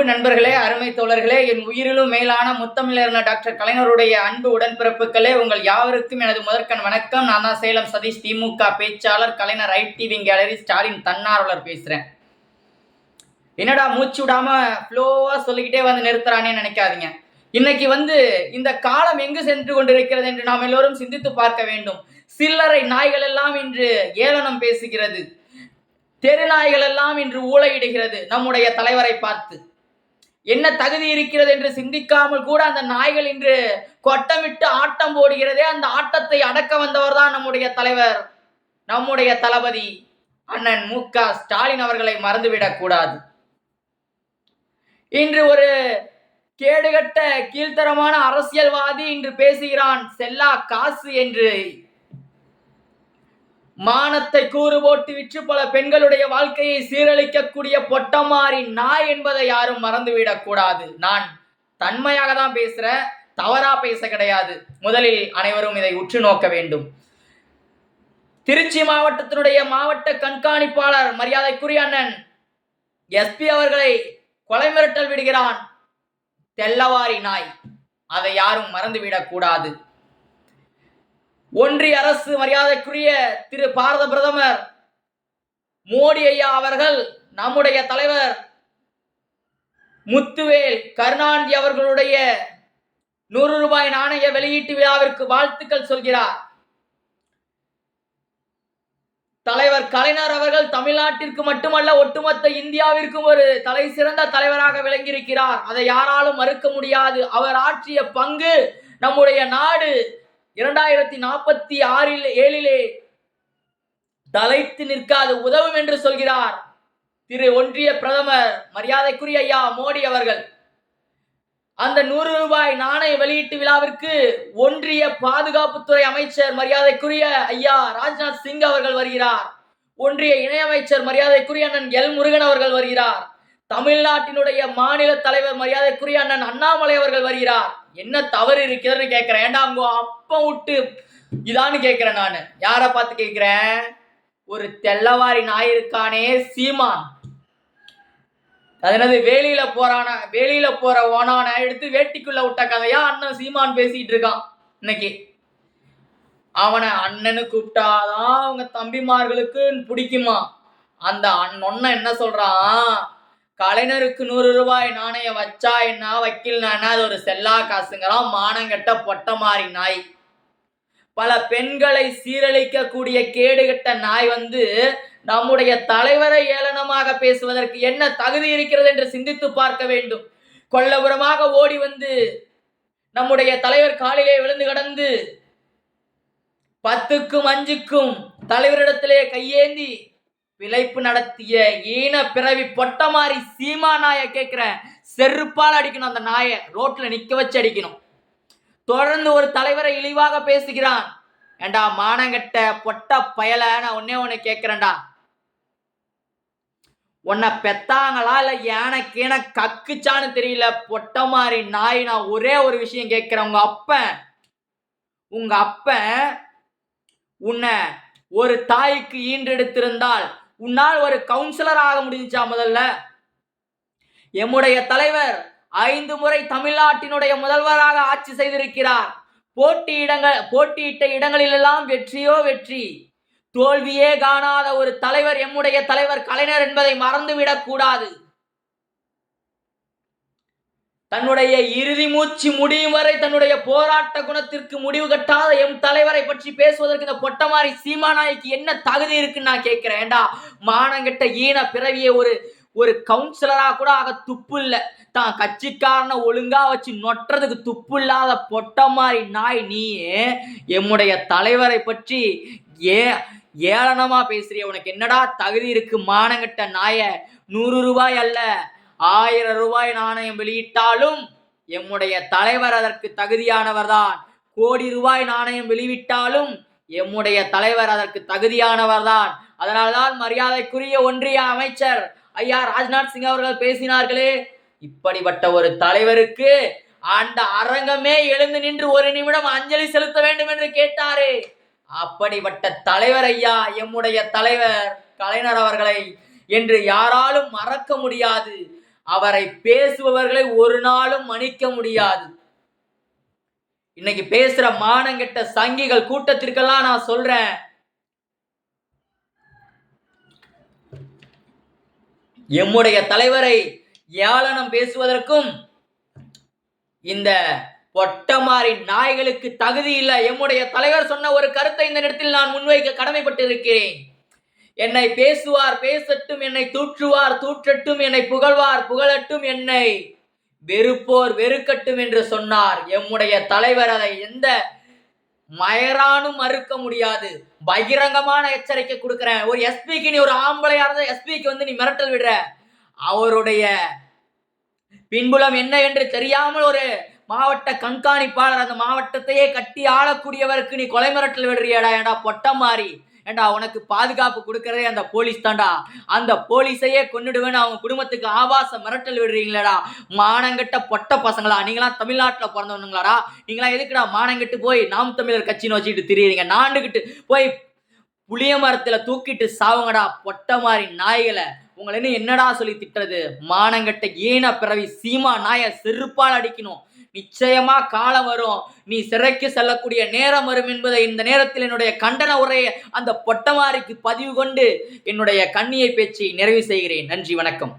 நண்பர்களே, அருமை தோழர்களே, என் உயிரிலும் மேலான முத்தமிழர் டாக்டர் கலைஞருடைய அன்பு உடன்பிறப்புகளே, உங்கள் யாவருக்கும் எனது முதற்கண் வணக்கம். நான் தான் சேலம் சதீஷ், திமுக பேச்சாளர், கலைஞர் ஐடிவி கேலரி, ஸ்டாலின் தன்னார்வலர் பேசுறேன். என்னடா மூச்சு விடாம ஃப்ளோவா சொல்லிக்கிட்டே வந்து நிறுத்துறானே நினைக்காதீங்க. இன்னைக்கு இந்த காலம் எங்கு சென்று கொண்டிருக்கிறது என்று நாம் எல்லோரும் சிந்தித்து பார்க்க வேண்டும். சில்லறை நாய்கள் எல்லாம் இன்று ஏளனம் பேசுகிறது. தெரு நாய்கள் எல்லாம் இன்று ஊளையிடுகிறது நம்முடைய தலைவரை பார்த்து. என்ன தகுதி இருக்கிறது என்று சிந்திக்காமல் கூட அந்த நாய்கள் இன்று கொட்டமிட்டு ஆட்டம் போடுகிறதே. அந்த ஆட்டத்தை அடக்க வந்தவர் தான் நம்முடைய தலைவர், நம்முடைய தளபதி அண்ணன் மு.க. ஸ்டாலின் அவர்களை மறந்துவிடக் கூடாது. இன்று ஒரு கேடுகட்ட கீழ்த்தரமான அரசியல்வாதி இன்று பேசுகிறான் செல்லா காசு என்று. மானத்தை கூறு போட்டு விற்று பல பெண்களுடைய வாழ்க்கையை சீரழிக்கக்கூடிய பொட்டமாரி நாய் என்பதை யாரும் மறந்துவிடக் கூடாது. நான் தன்மையாக தான் பேசுறேன், தவறா பேச கிடையாது. முதலில் அனைவரும் இதை உற்று நோக்க வேண்டும். திருச்சி மாவட்டத்தினுடைய மாவட்ட கண்காணிப்பாளர் மரியாதைக்குரிய அண்ணன் எஸ்பி அவர்களை கொலை மிரட்டல் விடுகிறான் தெல்லவாரி நாய். அதை யாரும் மறந்துவிடக் கூடாது. ஒன்றிய அரசு மரியாதைக்குரிய திரு பாரத பிரதமர் மோடி ஐயா அவர்கள் நம்முடைய தலைவர் முத்துவேல் கருணாநிதி அவர்களுடைய 100 ரூபாய் நாணய வெளியீட்டு விழாவிற்கு வாழ்த்துக்கள் சொல்கிறார். தலைவர் கலைஞர் அவர்கள் தமிழ்நாட்டிற்கு மட்டுமல்ல ஒட்டுமொத்த இந்தியாவிற்கும் ஒரு தலை சிறந்த தலைவராக விளங்கியிருக்கிறார். அதை யாராலும் மறுக்க முடியாது. அவர் ஆற்றிய பங்கு நம்முடைய நாடு 2047 தலைத்து நிற்காது, உதவும் என்று சொல்கிறார் திரு ஒன்றிய பிரதமர் மரியாதைக்குரிய ஐயா மோடி அவர்கள். அந்த 100 ரூபாய் நாணய வெளியீட்டு விழாவிற்கு ஒன்றிய பாதுகாப்புத்துறை அமைச்சர் மரியாதைக்குரிய ஐயா ராஜ்நாத் சிங் அவர்கள் வருகிறார். ஒன்றிய இணையமைச்சர் மரியாதைக்குரிய அண்ணன் எல் முருகன் அவர்கள் வருகிறார். தமிழ்நாட்டினுடைய மாநில தலைவர் மரியாதைக்குரிய அண்ணன் அண்ணாமலை அவர்கள் வருகிறார். என்ன தவறு இருக்கிறது கேட்கிறேன். ஏண்டா உங்க அப்ப விட்டு இதான்னு கேட்கிறேன். நான் யாரை பார்த்து கேட்கிறேன்? ஒரு தெல்லவாரி நாய் இருக்கானே சீமான். அதனது வேலியில போற ஓனான எடுத்து வேட்டிக்குள்ள விட்ட கதையா அண்ணன் சீமான் பேசிட்டு இருக்கான். இன்னைக்கு அவனை அண்ணனு கூப்பிட்டாதான் அவங்க தம்பிமார்களுக்கு பிடிக்குமா. அந்த அண்ணொன்ன என்ன சொல்றான்? கலைஞருக்கு 100 ரூபாய் நாணயம் வச்சா என்ன, வைக்கலனா அது ஒரு செல்லா காசுங்கிறான். மானங்கெட்ட பொட்டமாரி நாய். பல பெண்களை சீரழிக்கக்கூடிய கேடுகட்ட நாய் நம்முடைய தலைவரை ஏளனமாக பேசுவதற்கு என்ன தகுதி இருக்கிறது என்று சிந்தித்து பார்க்க வேண்டும். கொல்லபுரமாக ஓடி நம்முடைய தலைவர் காலிலே விழுந்து கடந்து 10க்கும் 5க்கும் தலைவரிடத்திலே கையேந்தி பிழைப்பு நடத்திய ஈன பிறவி பொட்டமாரி சீமா நாய கேட்கிறேன். செருப்பால் அடிக்கணும். அந்த நாயை ரோட்ல நிக்க வச்சு அடிக்கணும். தொடர்ந்து ஒரு தலைவரை இழிவாக பேசுகிறான். ஏண்டா மானங்கட்ட பொட்ட பயல, நான் ஒண்ணு கேட்கிறேன்டா. உன்னை பெத்தாங்களா இல்ல யானை கீன கக்குச்சான்னு தெரியல பொட்டமாரி நாய். நான் ஒரே ஒரு விஷயம் கேட்கிறேன். உங்க அப்பன் உன்னை ஒரு தாய்க்கு ஈன்றெடுத்திருந்தால் உன்னால் ஒரு கவுன்சிலர் ஆக முடிஞ்சா? முதல்ல எம்முடைய தலைவர் 5 முறை தமிழ்நாட்டினுடைய முதல்வராக ஆட்சி செய்திருக்கிறார். போட்டியிட்ட இடங்களிலெல்லாம் வெற்றியோ வெற்றி, தோல்வியே காணாத ஒரு தலைவர் எம்முடைய தலைவர் கலைஞர் என்பதை மறந்துவிடக் கூடாது. தன்னுடைய இறுதி மூச்சு முடியும் வரை தன்னுடைய போராட்ட குணத்திற்கு முடிவு கட்டாத எம் தலைவரை பற்றி பேசுவதற்கு இந்த பொட்டமாரி சீமாநாய்க்கு என்ன தகுதி இருக்குன்னு நான் கேட்கிறேன். ஏண்டா மானங்கெட்ட ஈன பிறவியை ஒரு கவுன்சிலரா கூட ஆக துப்பு இல்லை. தான் கட்சிக்காரனை ஒழுங்கா வச்சு நொட்டுறதுக்கு துப்பு இல்லாத பொட்டமாரி நாய் நீயே எம்முடைய தலைவரை பற்றி ஏளனமா பேசுறிய. உனக்கு என்னடா தகுதி இருக்கு? மானங்கெட்ட நாய. 100 ரூபாய் அல்ல 1000 ரூபாய் நாணயம் வெளியிட்டாலும் எம்முடைய தலைவர் அதற்கு தகுதியானவர் தான். கோடி ரூபாய் நாணயம் வெளியிட்டாலும் எம்முடைய தலைவர் அதற்கு தகுதியானவர் தான். அதனால்தான் மரியாதைக்குரிய ஒன்றிய அமைச்சர் ஐயா ராஜ்நாத் சிங் அவர்கள் பேசினார்களே, இப்படிப்பட்ட ஒரு தலைவருக்கு அந்த அரங்கமே எழுந்து நின்று 1 நிமிடம் அஞ்சலி செலுத்த வேண்டும் என்று கேட்டாரே. அப்படிப்பட்ட தலைவர் ஐயா எம்முடைய தலைவர் கலைஞர் அவர்களை என்று யாராலும் மறக்க முடியாது. அவரை பேசுபவர்களை ஒரு நாளும் மன்னிக்க முடியாது. இன்னைக்கு பேசுற மானங்கெட்ட சங்கிகள் கூட்டத்திற்கெல்லாம் நான் சொல்றேன், எம்முடைய தலைவரை ஏளனம் பேசுவதற்கும் இந்த பொட்டமாரி நாய்களுக்கு தகுதி இல்லை. எம்முடைய தலைவர் சொன்ன ஒரு கருத்தை இந்த நேரத்தில் நான் முன்வைக்க கடமைப்பட்டு இருக்கிறேன். என்னை பேசுவார் பேசட்டும், என்னை தூற்றுவார் தூற்றட்டும், என்னை புகழ்வார் புகழட்டும், என்னை வெறுப்போர் வெறுக்கட்டும் என்று சொன்னார் எம்முடைய தலைவர். அதை எந்த மயரானும் மறுக்க முடியாது. பகிரங்கமான எச்சரிக்கை கொடுக்கிறேன். ஒரு எஸ்பிக்கு நீ ஒரு ஆம்பளையா இருந்த எஸ்பிக்கு வந்து நீ மிரட்டல் விடுற, அவருடைய பின்புலம் என்ன என்று தெரியாமல் ஒரு மாவட்ட கண்காணிப்பாளர் அந்த மாவட்டத்தையே கட்டி ஆளக்கூடியவருக்கு நீ கொலை மிரட்டல் விடுறியாடா? ஏண்டா பொட்டம் மாறி, ஏண்டா உனக்கு பாதுகாப்பு கொடுக்கறதே அந்த போலீஸ் தாண்டா, அந்த போலீஸையே கொன்னுடுவேன்னு அவங்க குடும்பத்துக்கு ஆபாச மிரட்டல் விடுறீங்களாடா? மானங்கட்ட பொட்ட பசங்களா நீங்களாம்? தமிழ்நாட்டில் பிறந்தவனுங்களாடா நீங்களா? எதுக்குடா மானங்கட்டு போய் நாம் தமிழர் கட்சின்னு வச்சுக்கிட்டு திரியுறீங்க? நாண்டுகிட்டு போய் புளிய மரத்துல தூக்கிட்டு சாவுங்கடா பொட்ட மாதிரி நாய்களை. உங்களை என்னடா சொல்லி திட்டுறது? மானங்கட்ட ஈன பிறவி சீமா நாய செருப்பால் அடிக்கணும். நிச்சயமா காலம் வரும், நீ சிறைக்கு செல்லக்கூடிய நேரம் வரும் என்பதை இந்த நேரத்தில் என்னுடைய கண்டன உரையை அந்த பொட்டமாரிக்கு பதிவு கொண்டு என்னுடைய கண்ணியை பேச்சு நிறைவு செய்கிறேன். நன்றி, வணக்கம்.